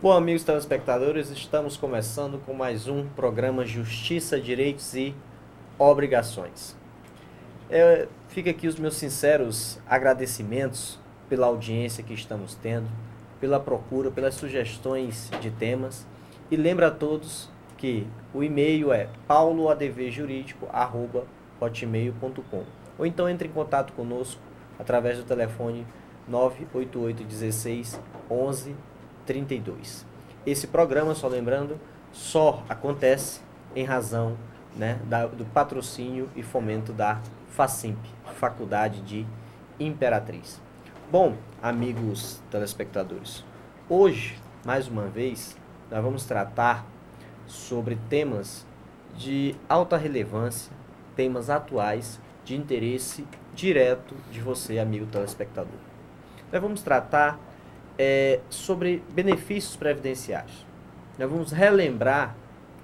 Bom, amigos telespectadores, estamos começando com mais um programa Justiça, Direitos e Obrigações. Fica aqui os meus sinceros agradecimentos pela audiência que estamos tendo, pela procura, pelas sugestões de temas. E lembro a todos que o e-mail é pauloadvjurídico@hotmail.com, ou então entre em contato conosco através do telefone 988 16 11 32. Esse programa, só lembrando, só acontece em razão, do patrocínio e fomento da FACIMP, Faculdade de Imperatriz. Bom, amigos telespectadores, hoje, mais uma vez, nós vamos tratar sobre temas de alta relevância, temas atuais de interesse direto de você, amigo telespectador. Nós vamos tratar sobre benefícios previdenciários. Nós vamos relembrar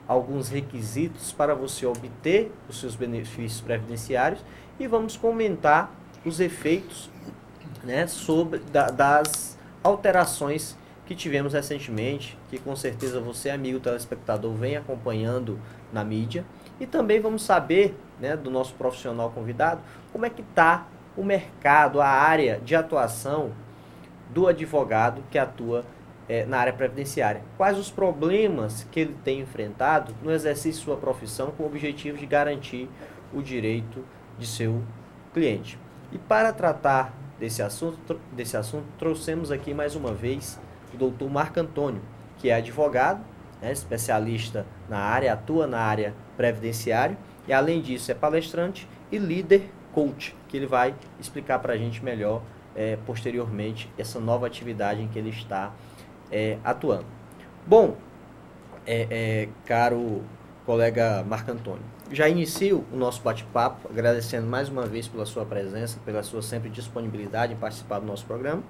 alguns requisitos para você obter os seus benefícios previdenciários e vamos comentar os efeitos, das alterações que tivemos recentemente, que com certeza você, amigo telespectador, vem acompanhando na mídia. E também vamos saber, do nosso profissional convidado, como é que está o mercado, a área de atuação do advogado que atua na área previdenciária. Quais os problemas que ele tem enfrentado no exercício de sua profissão com o objetivo de garantir o direito de seu cliente. E para tratar desse assunto, trouxemos aqui mais uma vez o doutor Marco Antônio, que é advogado, especialista na área, atua na área previdenciária e além disso é palestrante e líder coach, que ele vai explicar para a gente melhor posteriormente essa nova atividade em que ele está atuando. Bom, caro colega Marco Antônio, já inicio o nosso bate-papo agradecendo mais uma vez pela sua presença, pela sua sempre disponibilidade em participar do nosso programa.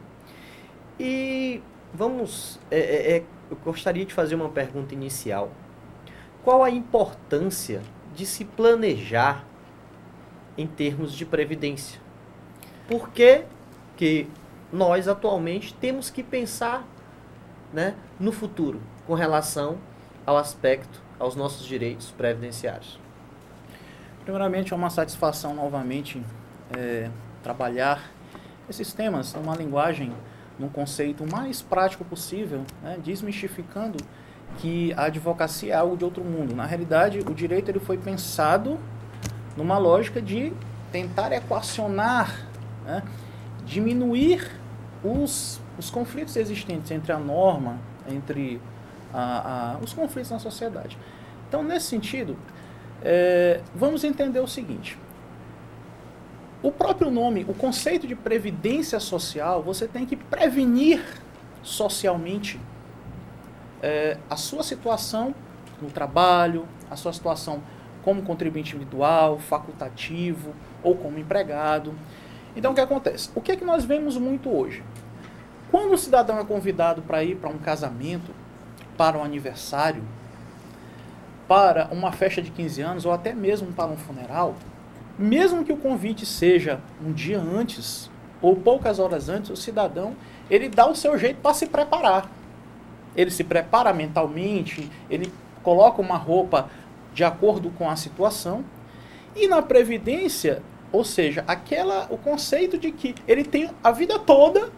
E vamos, eu gostaria de fazer uma pergunta inicial. Qual a importância de se planejar em termos de previdência? Por que nós atualmente temos que pensar no futuro com relação ao aspecto, aos nossos direitos previdenciários? Primeiramente, é uma satisfação novamente trabalhar esses temas numa linguagem, num conceito mais prático possível, desmistificando que a advocacia é algo de outro mundo. Na realidade, o direito ele foi pensado numa lógica de tentar equacionar, diminuir os conflitos existentes entre a norma, entre os conflitos na sociedade. Então, nesse sentido, vamos entender o seguinte. O próprio nome, o conceito de previdência social, você tem que prevenir socialmente a sua situação no trabalho, a sua situação como contribuinte individual, facultativo ou como empregado. Então, o que acontece? O que é que nós vemos muito hoje? Quando o cidadão é convidado para ir para um casamento, para um aniversário, para uma festa de 15 anos ou até mesmo para um funeral, mesmo que o convite seja um dia antes ou poucas horas antes, o cidadão ele dá o seu jeito para se preparar. Ele se prepara mentalmente, ele coloca uma roupa de acordo com a situação. E na previdência, ou seja, o conceito de que ele tem a vida toda,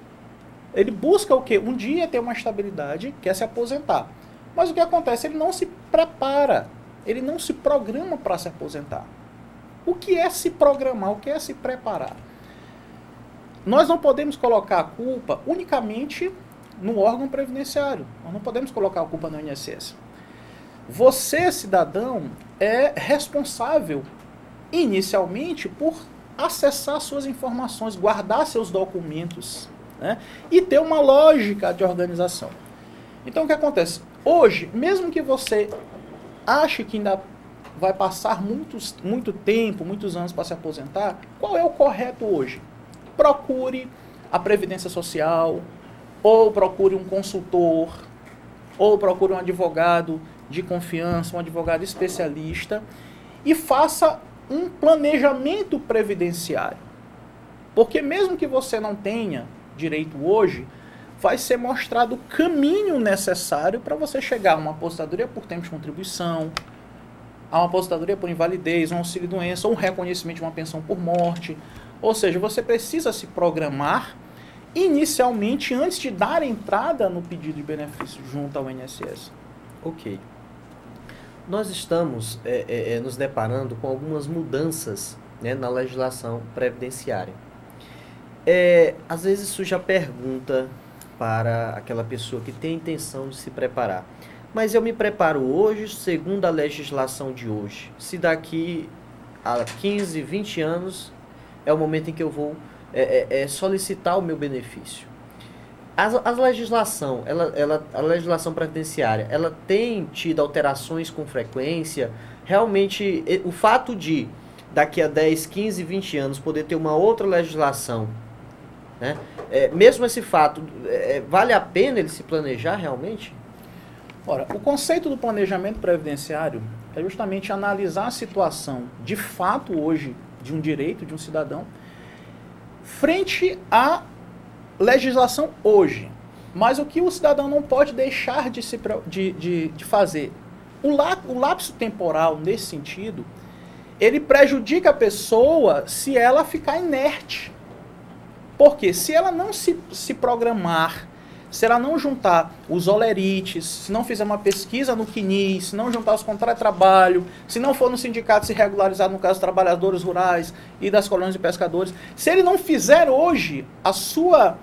ele busca o quê? Um dia ter uma estabilidade, quer se aposentar. Mas o que acontece? Ele não se prepara, ele não se programa para se aposentar. O que é se programar? O que é se preparar? Nós não podemos colocar a culpa unicamente no órgão previdenciário. Nós não podemos colocar a culpa no INSS. Você, cidadão, é responsável inicialmente por acessar suas informações, guardar seus documentos, e ter uma lógica de organização. Então, o que acontece? Hoje, mesmo que você ache que ainda vai passar muito tempo, muitos anos para se aposentar, qual é o correto hoje? Procure a Previdência Social, ou procure um consultor, ou procure um advogado de confiança, um advogado especialista, e faça um planejamento previdenciário. Porque mesmo que você não tenha direito hoje, vai ser mostrado o caminho necessário para você chegar a uma aposentadoria por tempo de contribuição, a uma aposentadoria por invalidez, um auxílio-doença, ou um reconhecimento de uma pensão por morte. Ou seja, você precisa se programar inicialmente antes de dar entrada no pedido de benefício junto ao INSS. Ok. Nós estamos nos deparando com algumas mudanças, né, na legislação previdenciária. Às vezes surge a pergunta para aquela pessoa que tem a intenção de se preparar. Mas eu me preparo hoje segundo a legislação de hoje. Se daqui a 15, 20 anos é o momento em que eu vou solicitar o meu benefício. A legislação previdenciária, ela tem tido alterações com frequência. Realmente, o fato de daqui a 10, 15, 20 anos poder ter uma outra legislação, né? Mesmo esse fato, vale a pena ele se planejar realmente? Ora, o conceito do planejamento previdenciário é justamente analisar a situação de fato hoje de um direito de um cidadão frente à legislação hoje. Mas o que o cidadão não pode deixar de fazer? O lapso temporal, nesse sentido, ele prejudica a pessoa se ela ficar inerte. Porque se ela não se programar, se ela não juntar os olerites, se não fizer uma pesquisa no CNIS, se não juntar os contratos de trabalho, se não for no sindicato se regularizar, no caso dos trabalhadores rurais e das colônias de pescadores, se ele não fizer hoje a sua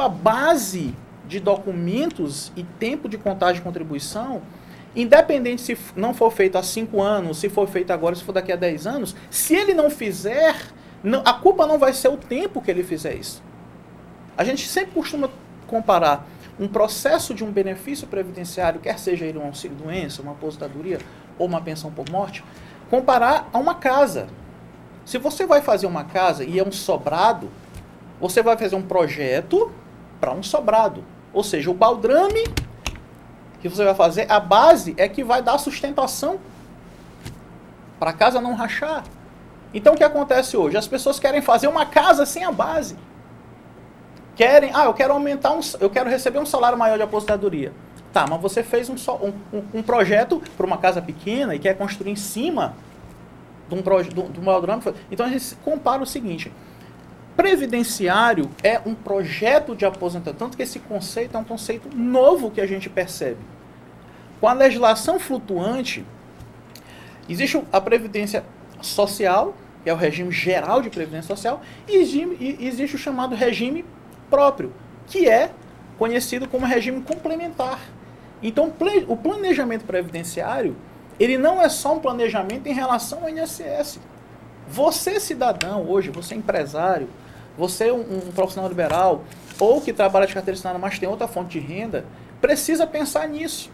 base de documentos e tempo de contagem de contribuição, independente se não for feito há 5 anos, se for feito agora, se for daqui a 10 anos, se ele não fizer, a culpa não vai ser o tempo que ele fizer isso. A gente sempre costuma comparar um processo de um benefício previdenciário, quer seja ele um auxílio-doença, uma aposentadoria ou uma pensão por morte, comparar a uma casa. Se você vai fazer uma casa e é um sobrado, você vai fazer um projeto para um sobrado. Ou seja, o baldrame que você vai fazer, a base é que vai dar sustentação para a casa não rachar. Então o que acontece hoje? As pessoas querem fazer uma casa sem a base. Eu quero aumentar, eu quero receber um salário maior de aposentadoria. Tá, mas você fez um projeto para uma casa pequena e quer construir em cima de um baldrame. Então a gente compara o seguinte: previdenciário é um projeto de aposentadoria, tanto que esse conceito é um conceito novo que a gente percebe. Com a legislação flutuante, existe a previdência social, que é o regime geral de previdência social, e existe o chamado regime próprio, que é conhecido como regime complementar. Então, o planejamento previdenciário, ele não é só um planejamento em relação ao INSS. Você, cidadão, hoje, você é empresário, você é um profissional liberal, ou que trabalha de carteira assinada, mas tem outra fonte de renda, precisa pensar nisso.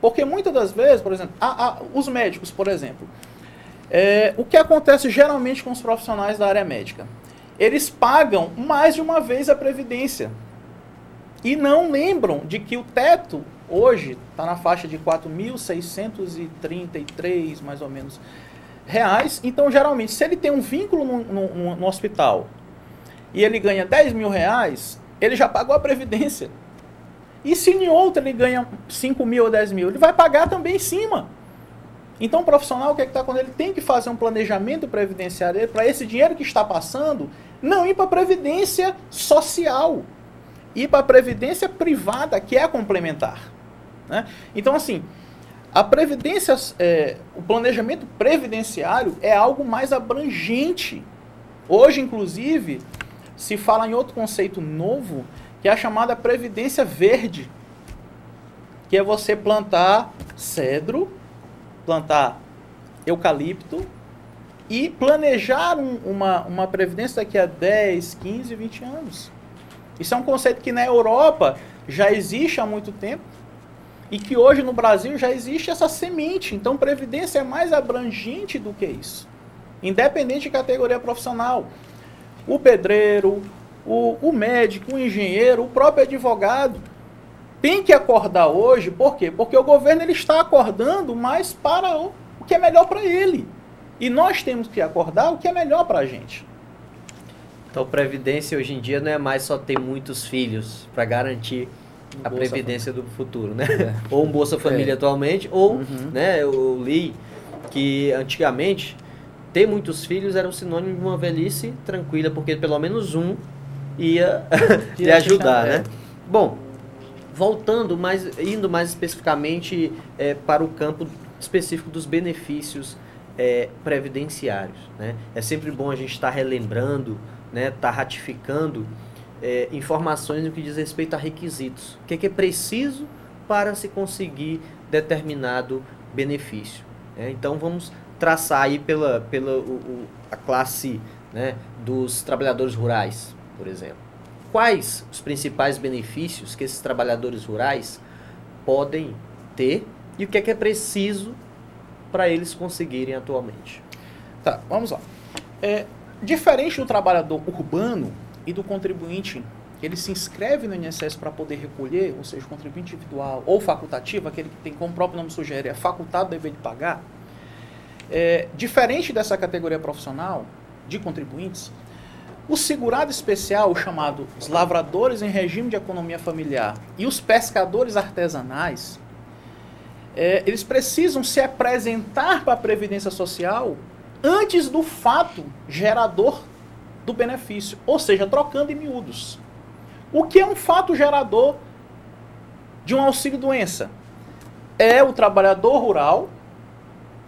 Porque muitas das vezes, por exemplo, os médicos, por exemplo, o que acontece geralmente com os profissionais da área médica? Eles pagam mais de uma vez a previdência e não lembram de que o teto hoje está na faixa de 4.633, mais ou menos, reais. Então, geralmente, se ele tem um vínculo no hospital e ele ganha 10 mil reais, ele já pagou a previdência. E se em outra ele ganha 5 mil ou 10 mil, ele vai pagar também em cima. Então o profissional, o que está quando ele tem que fazer um planejamento previdenciário para esse dinheiro que está passando, não ir para a previdência social, ir para a previdência privada, que é a complementar. Né? Então, assim, a previdência, o planejamento previdenciário é algo mais abrangente. Hoje, inclusive, se fala em outro conceito novo, que é a chamada previdência verde, que é você plantar cedro, plantar eucalipto e planejar uma previdência daqui a 10, 15, 20 anos. Isso é um conceito que na Europa já existe há muito tempo e que hoje no Brasil já existe essa semente. Então, previdência é mais abrangente do que isso, independente de categoria profissional. O pedreiro, o médico, o engenheiro, o próprio advogado tem que acordar hoje. Por quê? Porque o governo ele está acordando mais para o que é melhor para ele. E nós temos que acordar o que é melhor para a gente. Então, previdência hoje em dia não é mais só ter muitos filhos para garantir a previdência do futuro, né? Ou um Bolsa Família atualmente, ou, né, eu li que antigamente ter muitos filhos era um sinônimo de uma velhice tranquila, porque pelo menos um ia lhe ajudar, né? Bom, voltando, indo mais especificamente para o campo específico dos benefícios previdenciários, né? É sempre bom a gente estar relembrando, né, estar ratificando informações no que diz respeito a requisitos. O que é preciso para se conseguir determinado benefício, né? Então vamos traçar aí a classe, né, dos trabalhadores rurais, por exemplo. Quais os principais benefícios que esses trabalhadores rurais podem ter e o que é preciso para eles conseguirem atualmente? Tá, vamos lá. Diferente do trabalhador urbano e do contribuinte, ele se inscreve no INSS para poder recolher, ou seja, o contribuinte individual ou facultativo, aquele que tem, como o próprio nome sugere, é facultado o dever de pagar. Diferente dessa categoria profissional de contribuintes, o segurado especial, o chamado os lavradores em regime de economia familiar e os pescadores artesanais, eles precisam se apresentar para a Previdência Social antes do fato gerador do benefício, ou seja, trocando em miúdos. O que é um fato gerador de um auxílio-doença? É o trabalhador rural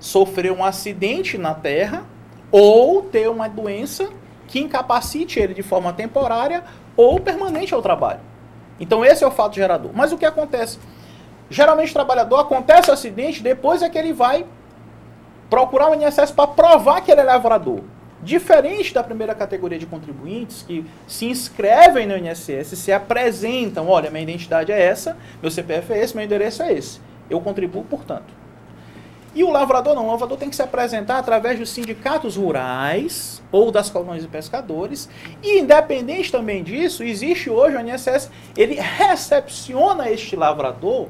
sofrer um acidente na terra ou ter uma doença que incapacite ele de forma temporária ou permanente ao trabalho. Então esse é o fato gerador. Mas o que acontece? Geralmente o trabalhador, acontece o acidente, depois é que ele vai procurar o INSS para provar que ele é lavrador. Diferente da primeira categoria de contribuintes que se inscrevem no INSS, se apresentam, olha, minha identidade é essa, meu CPF é esse, meu endereço é esse. Eu contribuo, portanto. E o lavrador não, o lavrador tem que se apresentar através dos sindicatos rurais ou das colônias de pescadores. E independente também disso, existe hoje o INSS, ele recepciona este lavrador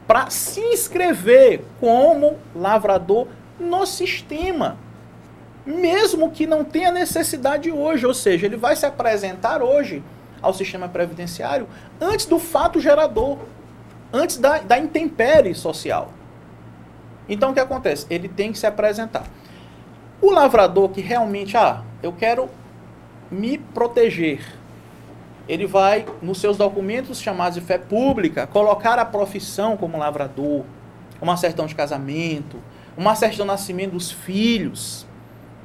para se inscrever como lavrador no sistema, mesmo que não tenha necessidade hoje, ou seja, ele vai se apresentar hoje ao sistema previdenciário antes do fato gerador, antes da intempérie social. Então o que acontece? Ele tem que se apresentar. O lavrador que realmente, eu quero me proteger, ele vai, nos seus documentos chamados de fé pública, colocar a profissão como lavrador, uma certidão de casamento, uma certidão de nascimento dos filhos.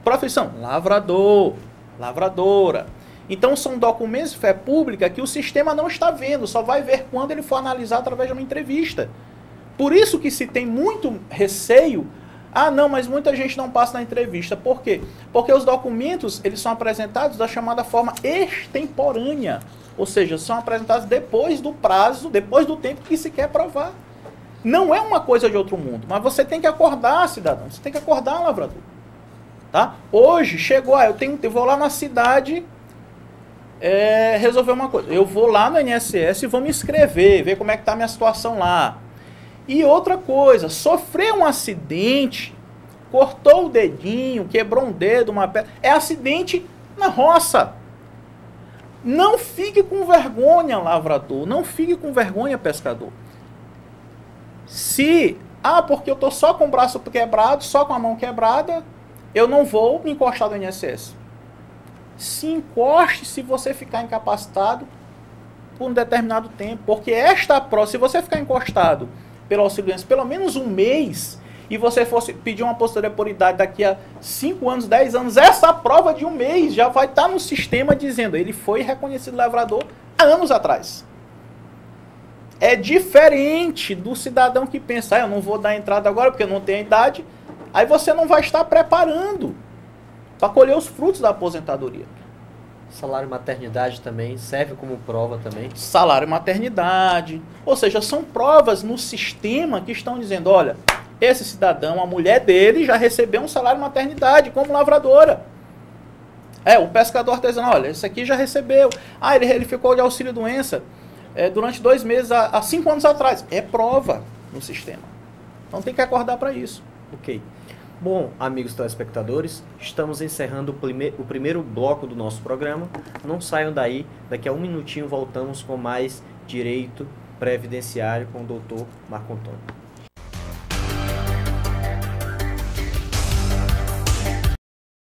Profissão, lavrador, lavradora. Então são documentos de fé pública que o sistema não está vendo, só vai ver quando ele for analisar através de uma entrevista. Por isso que se tem muito receio, não, mas muita gente não passa na entrevista. Por quê? Porque os documentos, eles são apresentados da chamada forma extemporânea, ou seja, são apresentados depois do prazo, depois do tempo que se quer provar. Não é uma coisa de outro mundo, mas você tem que acordar, cidadão, você tem que acordar, lavrador. Tá? Hoje, chegou, eu vou lá na cidade resolver uma coisa. Eu vou lá no INSS e vou me inscrever, ver como é que está a minha situação lá. E outra coisa, sofreu um acidente, cortou o dedinho, quebrou um dedo, uma perna, é acidente na roça. Não fique com vergonha, lavrador, não fique com vergonha, pescador. Se, porque eu estou só com o braço quebrado, só com a mão quebrada, eu não vou me encostar no INSS. Se encoste se você ficar incapacitado por um determinado tempo, porque esta prova, se você ficar encostado pelo auxílio-doença pelo menos um mês, e você fosse pedir uma aposentadoria por idade daqui a 5 anos, 10 anos, essa prova de um mês já vai estar no sistema dizendo, ele foi reconhecido lavrador há anos atrás. É diferente do cidadão que pensa, eu não vou dar entrada agora porque eu não tenho idade, aí você não vai estar preparando para colher os frutos da aposentadoria. Salário maternidade também serve como prova também. Salário maternidade. Ou seja, são provas no sistema que estão dizendo, olha, esse cidadão, a mulher dele já recebeu um salário maternidade como lavradora. O pescador artesanal, olha, esse aqui já recebeu. Ele ficou de auxílio-doença durante 2 meses, há 5 anos atrás. É prova no sistema. Então tem que acordar para isso. Ok. Bom, amigos telespectadores, estamos encerrando o primeiro bloco do nosso programa. Não saiam daí, daqui a um minutinho voltamos com mais direito previdenciário com o Dr. Marco Antônio.